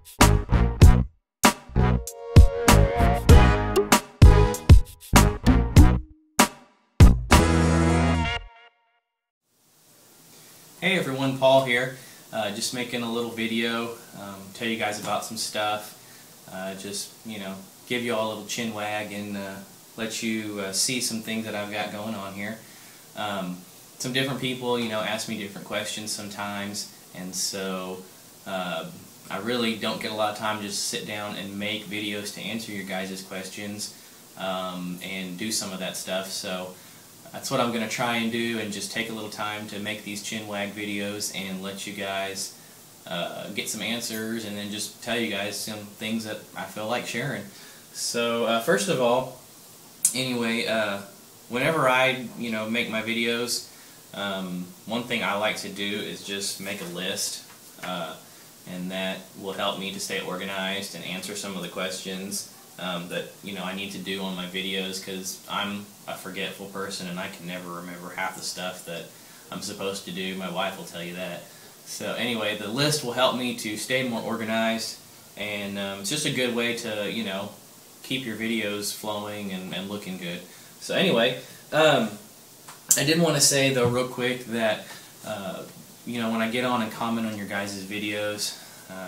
Hey everyone, Paul here. Just making a little video, tell you guys about some stuff. Give you all a little chin wag and let you see some things that I've got going on here. Some different people, ask me different questions sometimes, and so I really don't get a lot of time to just sit down and make videos to answer your guys' questions and do some of that stuff. So that's what I'm going to try and do, and just take a little time to make these chin wag videos and let you guys get some answers, and then just tell you guys some things that I feel like sharing. So first of all, anyway, whenever I make my videos, one thing I like to do is just make a list, and that will help me to stay organized and answer some of the questions that I need to do on my videos, because I'm a forgetful person and I can never remember half the stuff that I'm supposed to do. My wife will tell you that. So anyway, the list will help me to stay more organized, and it's just a good way to keep your videos flowing and looking good. So anyway, I did want to say though real quick that when I get on and comment on your guys' videos,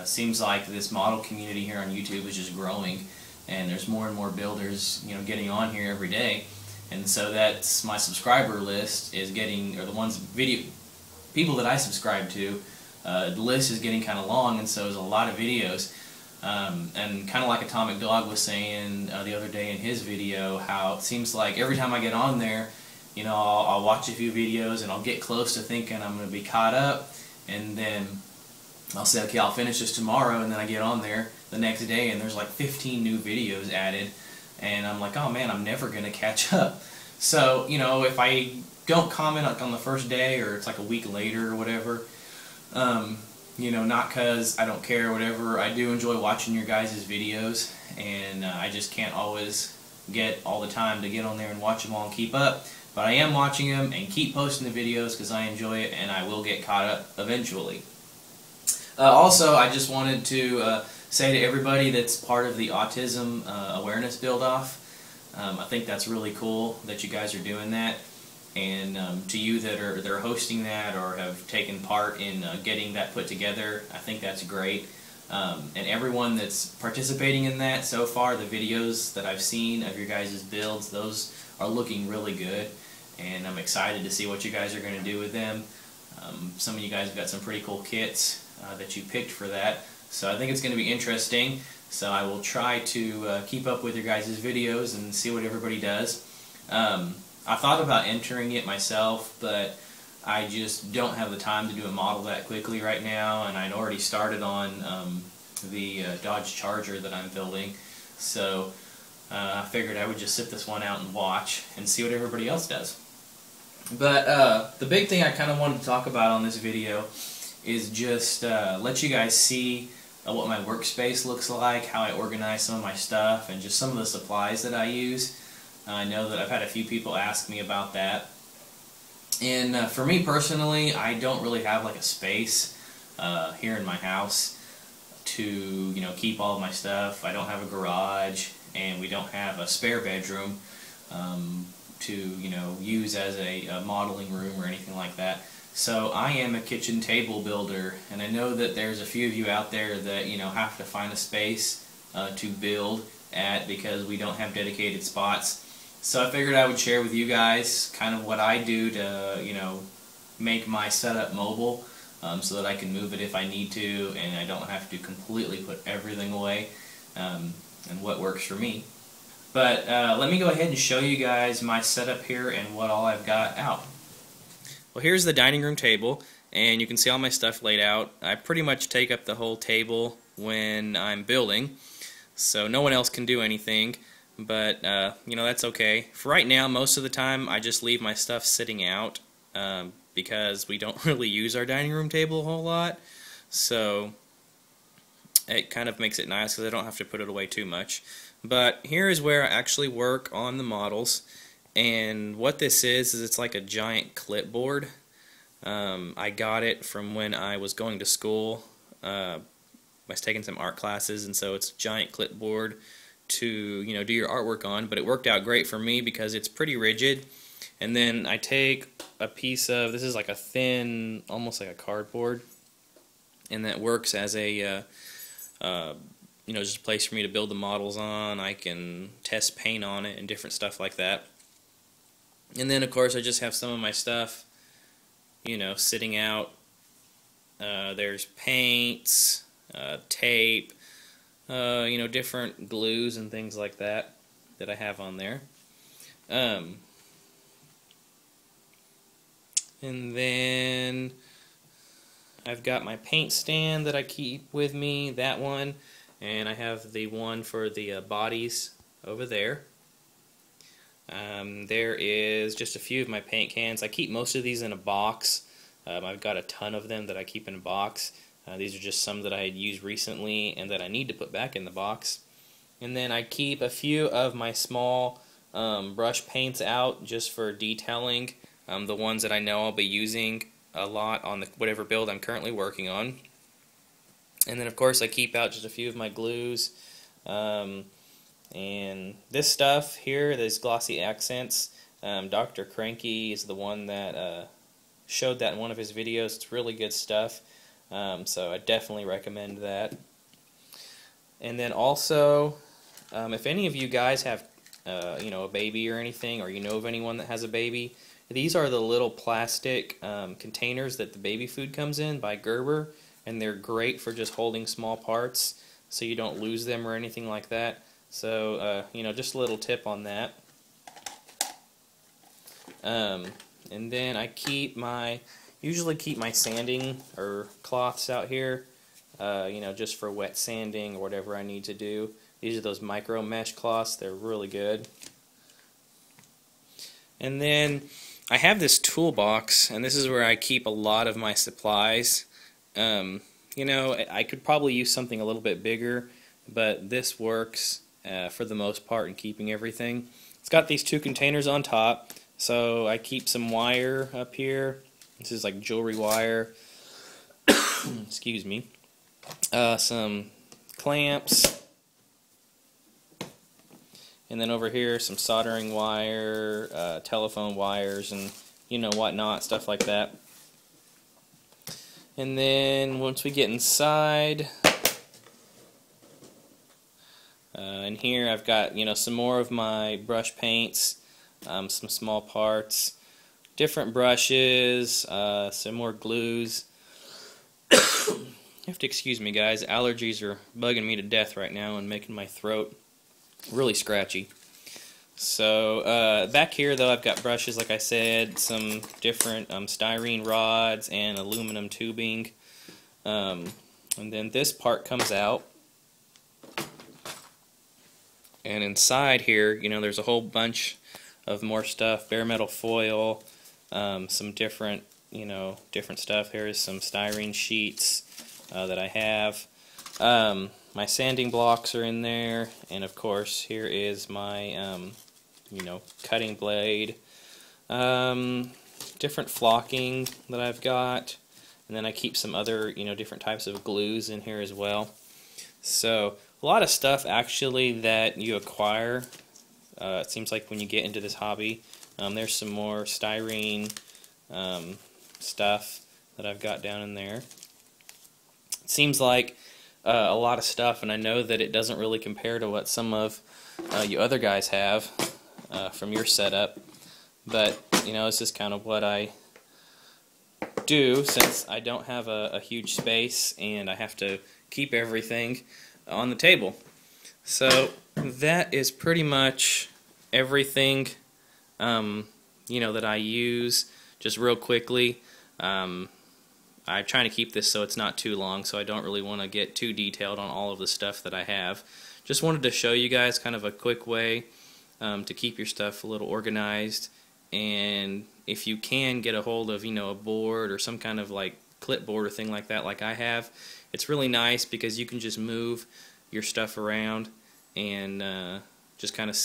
seems like this model community here on YouTube is just growing, and there's more and more builders getting on here every day, and so that's my subscriber list is getting, or the ones people that I subscribe to, the list is getting kind of long, and so there's a lot of videos, and kind of like Atomic Dog was saying the other day in his video, how it seems like every time I get on there, I'll watch a few videos and I'll get close to thinking I'm going to be caught up, and then I'll say, okay, I'll finish this tomorrow, and then I get on there the next day and there's like 15 new videos added, and I'm like, oh man, I'm never going to catch up. So, if I don't comment on the first day, or it's like a week later or whatever, not because I don't care or whatever, I do enjoy watching your guys' videos, and I just can't always get all the time to get on there and watch them all and keep up. But I am watching them and keep posting the videos because I enjoy it, and I will get caught up eventually. Also, I just wanted to say to everybody that's part of the Autism Awareness Build-Off, I think that's really cool that you guys are doing that, and to you that are hosting that or have taken part in getting that put together, I think that's great. And everyone that's participating in that so far, the videos that I've seen of your guys' builds, those are looking really good, and I'm excited to see what you guys are going to do with them. Some of you guys have got some pretty cool kits that you picked for that, so I think it's going to be interesting. So I will try to keep up with your guys' videos and see what everybody does. I thought about entering it myself, but I just don't have the time to do a model that quickly right now, and I'd already started on the Dodge Charger that I'm building, so I figured I would just sit this one out and watch and see what everybody else does. But the big thing I kind of wanted to talk about on this video is just let you guys see what my workspace looks like, how I organize some of my stuff, and just some of the supplies that I use. I know that I've had a few people ask me about that. And for me personally, I don't really have like a space here in my house to keep all of my stuff. I don't have a garage, and we don't have a spare bedroom to use as a modeling room or anything like that. So I am a kitchen table builder, and I know that there's a few of you out there that have to find a space to build at because we don't have dedicated spots. So I figured I would share with you guys kind of what I do to make my setup mobile, so that I can move it if I need to, and I don't have to completely put everything away, and what works for me. But let me go ahead and show you guys my setup here and what all I've got out. Well, here's the dining room table, and you can see all my stuff laid out. I pretty much take up the whole table when I'm building, so no one else can do anything, but that's okay. For right now, most of the time I just leave my stuff sitting out because we don't really use our dining room table a whole lot, so it kind of makes it nice because I don't have to put it away too much. But here is where I actually work on the models. And what this is it's like a giant clipboard. I got it from when I was going to school was taking some art classes, and so it's a giant clipboard to do your artwork on. But it worked out great for me because it's pretty rigid. And then I take a piece of, this is like a thin, almost like a cardboard, and that works as a just a place for me to build the models on. I can test paint on it and different stuff like that. And then of course I just have some of my stuff sitting out. There's paints, tape, different glues and things like that I have on there. And then I've got my paint stand that I keep with me, that one, and I have the one for the bodies over there. There is just a few of my paint cans. I keep most of these in a box. I've got a ton of them that I keep in a box. These are just some that I had used recently and that I need to put back in the box. And then I keep a few of my small brush paints out just for detailing, the ones that I know I'll be using a lot on whatever build I'm currently working on. And then of course I keep out just a few of my glues. And this stuff here, these glossy accents, Dr. Cranky is the one that showed that in one of his videos. It's really good stuff, so I definitely recommend that. And then also, if any of you guys have a baby or anything, or you know of anyone that has a baby, these are the little plastic containers that the baby food comes in by Gerber, and they're great for just holding small parts so you don't lose them or anything like that. So, just a little tip on that. And then I usually keep my sanding or cloths out here, just for wet sanding or whatever I need to do. These are those micro mesh cloths. They're really good. And then I have this toolbox, and this is where I keep a lot of my supplies. I could probably use something a little bit bigger, but this works for the most part in keeping everything. It's got these two containers on top, so I keep some wire up here. This is like jewelry wire. Excuse me. Some clamps, and then over here some soldering wire, telephone wires, and whatnot, stuff like that. And then once we get inside, in here I've got some more of my brush paints, some small parts, different brushes, some more glues. You have to excuse me, guys. Allergies are bugging me to death right now and making my throat really scratchy. So back here though, I've got brushes, like I said, some different styrene rods and aluminum tubing. And then this part comes out. And inside here, there's a whole bunch of more stuff, bare metal foil, some different, different stuff. Here's some styrene sheets that I have. My sanding blocks are in there, and of course here is my, cutting blade. Different flocking that I've got, and then I keep some other, different types of glues in here as well. So a lot of stuff actually that you acquire. It seems like when you get into this hobby. There's some more styrene stuff that I've got down in there. It seems like a lot of stuff, and I know that it doesn't really compare to what some of you other guys have from your setup, but it's just kind of what I do since I don't have a huge space and I have to keep everything on the table. So that is pretty much everything that I use. Just real quickly, I'm trying to keep this so it's not too long, so I don't really want to get too detailed on all of the stuff that I have. Just wanted to show you guys kind of a quick way to keep your stuff a little organized, and if you can get a hold of a board or some kind of like clipboard or thing like that like I have, it's really nice because you can just move your stuff around and just kind of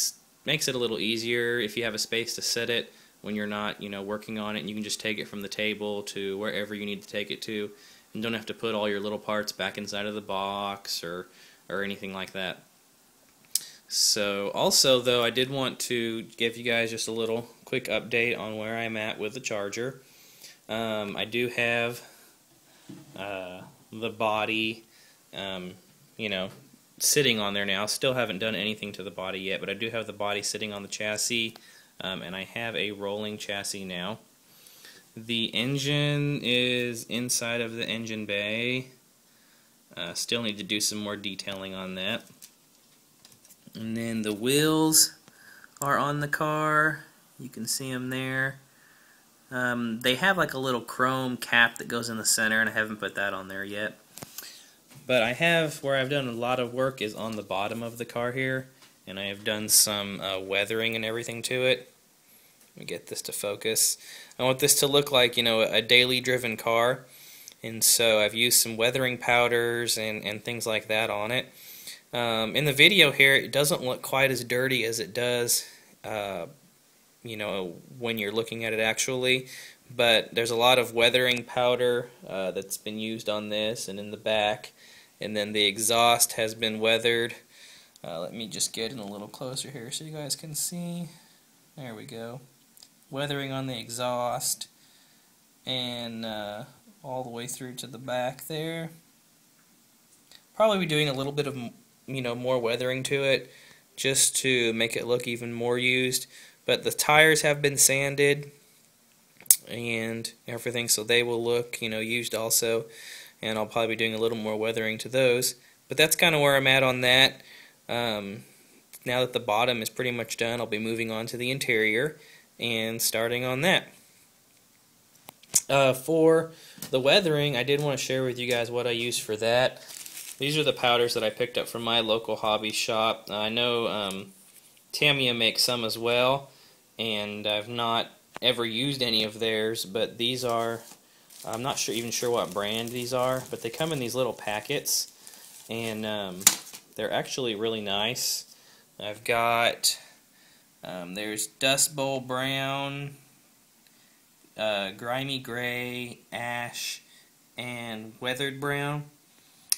makes it a little easier if you have a space to set it when you're not working on it, and you can just take it from the table to wherever you need to take it to, You don't have to put all your little parts back inside of the box or anything like that. So also though, I did want to give you guys just a little quick update on where I'm at with the charger. I do have the body, you know, sitting on there now. Still haven't done anything to the body yet, but I do have the body sitting on the chassis, and I have a rolling chassis now. The engine is inside of the engine bay. Still need to do some more detailing on that. And then the wheels are on the car. You can see them there. They have like a little chrome cap that goes in the center, and I haven't put that on there yet. But I have, where I've done a lot of work is on the bottom of the car here, and I have done some weathering and everything to it. Let me get this to focus. I want this to look like, you know, a daily driven car, and so I've used some weathering powders and things like that on it. In the video here, it doesn't look quite as dirty as it does, you know, when you're looking at it actually, but there's a lot of weathering powder that's been used on this and in the back, and then the exhaust has been weathered. Let me just get in a little closer here so you guys can see. There we go. Weathering on the exhaust, and all the way through to the back there. Probably be doing a little bit of, you know, more weathering to it just to make it look even more used. But the tires have been sanded and everything, so they will look, you know, used also. And I'll probably be doing a little more weathering to those. But that's kind of where I'm at on that. Now that the bottom is pretty much done, I'll be moving on to the interior and starting on that. For the weathering, I did want to share with you guys what I used for that. These are the powders that I picked up from my local hobby shop. I know Tamiya makes some as well, and I've not ever used any of theirs, but these are, I'm not even sure what brand these are, but they come in these little packets, and they're actually really nice. I've got, there's Dust Bowl Brown, Grimy Gray, Ash, and Weathered Brown.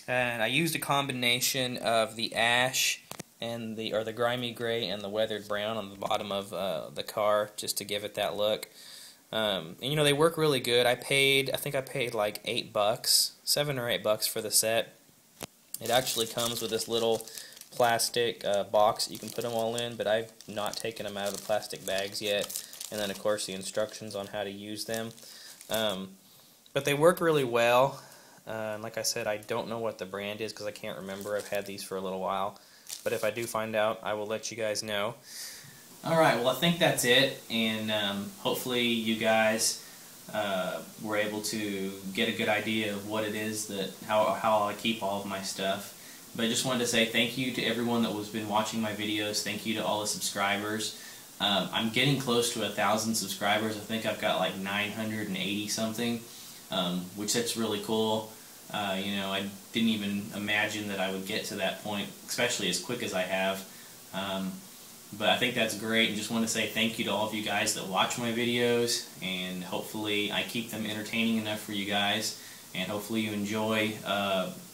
And I used a combination of the ash and the grimy gray and the weathered brown on the bottom of the car just to give it that look. And you know, they work really good. I think I paid like $8, $7 or $8 for the set. It actually comes with this little plastic box that you can put them all in, but I've not taken them out of the plastic bags yet. And then of course the instructions on how to use them. But they work really well. Like I said, I don't know what the brand is because I can't remember. I've had these for a little while. But if I do find out, I will let you guys know. Alright, well I think that's it. And hopefully you guys were able to get a good idea of what it is that, how I keep all of my stuff. But I just wanted to say thank you to everyone that has been watching my videos. Thank you to all the subscribers. I'm getting close to 1,000 subscribers. I think I've got like 980 something. Which that's really cool. You know, I didn't even imagine that I would get to that point, especially as quick as I have. But I think that's great, and just want to say thank you to all of you guys that watch my videos, and hopefully I keep them entertaining enough for you guys, and hopefully you enjoy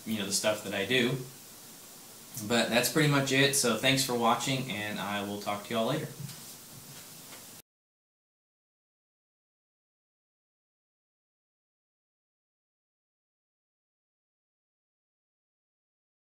you know, the stuff that I do. But that's pretty much it, so thanks for watching, and I will talk to y'all later.